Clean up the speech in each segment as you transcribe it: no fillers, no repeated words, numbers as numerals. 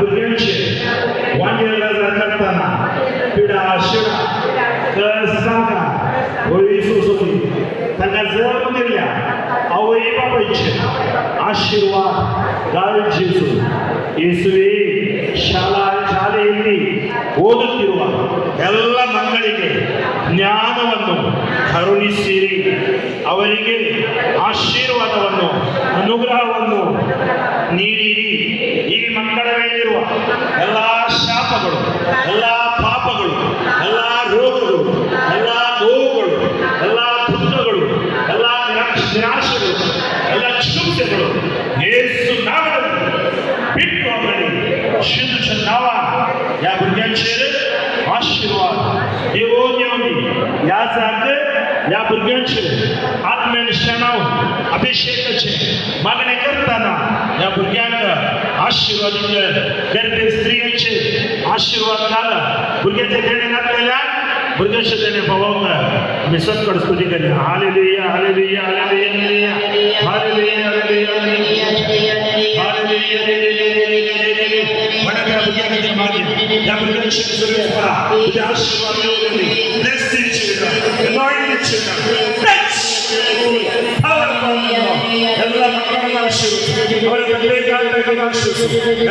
भुरग्यांचे वांगेला करताना पिडा शिडा सांगा होळी सोसोती तांकां जन्म दिल्ल्या आवय बापायचे आशीर्वाद घाल ಜೇಸು ಯೇಸುವೇ ಶಾಲೆಯಲ್ಲಿ ಓದುತ್ತಿರುವ ಎಲ್ಲ ಮಕ್ಕಳಿಗೆ ಜ್ಞಾನವನ್ನು ಕರುಣಿಸಿರಿ, ಅವರಿಗೆ ಆಶೀರ್ವಾದವನ್ನು ಅನುಗ್ರಹವನ್ನು ನೀಡಿರಿ. ಈ ಮಕ್ಕಳ ಮೇಲಿರುವ ಎಲ್ಲ ಶಾಪಗಳು, ಎಲ್ಲ ಪಾಪಗಳು, ಎಲ್ಲ ರೋಗಗಳು, ಎಲ್ಲ ನೋವುಗಳು, ಎಲ್ಲ ದುಃಖಗಳು, ಎಲ್ಲ ನಿರಾಶೆಗಳು, ಎಲ್ಲ ಚಿಕಿತ್ಸೆಗಳು ಯೇಸು नावाने बिट्टू आमने शिंदूच्या नावान या भुरग्यांचेर आशीर्वाद देवोन येवनी या जागे या भुरग्यांचेर आत्म्यान शेणावन अभिषेकाचे मागणे करताना या भुरग्यांक आशीर्वाद दिले. गर्भे स्त्रियांचे आशीर्वाद घाला. भुरग्याचे देणे घातलेल्या भुरग्याचे देणे भावांक आमी सत्कड स्तुती केली. Hallelujah hallelujah hallelujah hallelujah hallelujah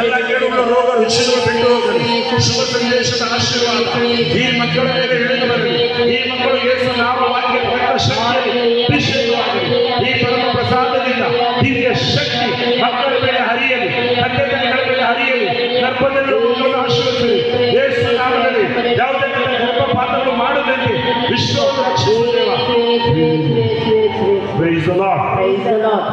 ಎಲ್ಲ ಕೇಳುವ ರೋಗ ರುಚಿಗಳು ಬಿಟ್ಟು ಹೋಗಲಿ. ಶುಭ ಸಂದೇಶದ ಆಶೀರ್ವಾದ ಈ ಮಕ್ಕಳ ಮೇಲೆ ಇಳಿದು ಬರಲಿ. ಈ ಮಕ್ಕಳು ಯೇಸು ನಾಮ ವಾಕ್ಯ ಶಕ್ತಿಯಾಗಲಿ. ಈ ಪರಮ ಪ್ರಸಾದದಿಂದ ದಿವ್ಯ ಶಕ್ತಿ ಮಕ್ಕಳ ಮೇಲೆ ಹರಿಯಲಿ, ತಂದೆ ತಾಯಿಗಳ ಮೇಲೆ ಹರಿಯಲಿ. ಗರ್ಭದಲ್ಲಿರುವ ಮಕ್ಕಳನ್ನು ಆಶೀರ್ವದಿಸಲಿ. ಯೇಸು ನಾಮದಲ್ಲಿ ಯಾವುದೇ ಗರ್ಭಪಾತಗಳು ಮಾಡದಂತೆ ವಿಶ್ವವನ್ನು ರಕ್ಷಿಸುವ ದೇವ. Praise the Lord.